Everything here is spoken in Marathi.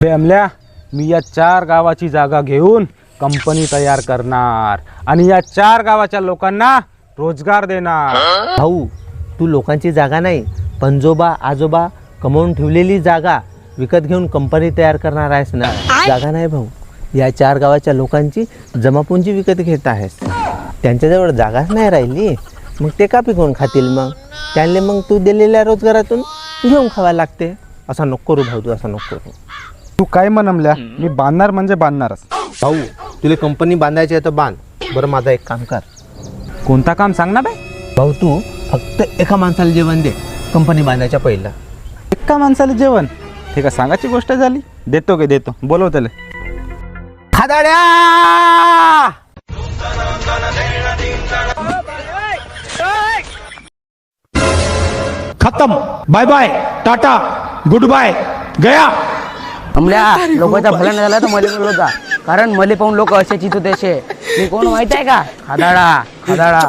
अमल्या, मी या 4 गावाची जागा घेऊन कंपनी तयार करणार आणि या 4 गावाच्या लोकांना रोजगार देणार। भाऊ, तू लोकांची जागा नाही, पंजोबा आजोबा कमवून ठेवलेली जागा विकत घेऊन कंपनी तयार करणार आहेस ना। जागा नाही भाऊ, या 4 गावाच्या लोकांची जमापुंजी विकत घेत आहेस। त्यांच्याजवळ जागाच नाही राहिली, मग ते का पिकवून खातील? मग त्यांना मग तू दिलेल्या रोजगारातून घेऊन खावा लागते। असा नको करू भाऊ, तू असा नको करू। तू काय म्हण अमल्या, मी बांधणार म्हणजे बांधणारच। भाऊ, तुला कंपनी बांधायची आहे तर बांध। बरं, माझं एक काम कर। कोणता काम सांग ना बे? भाऊ, तू फक्त एका माणसाला जेवण दे कंपनी बांधायच्या पहिलं। एका माणसाला जेवण? ठीक आहे, सांगायची गोष्ट झाली, देतो की देतो, बोलव त्याला। खादाड्या खत्म, bye bye, tata, good bye, गया। अमल्या, लोकांचा भला नाही झाला तर मले बोलवत जा, कारण मले पाहून लोक असे चित होते असे। मी कोण माहित आहे का? खादाडा खादाडा।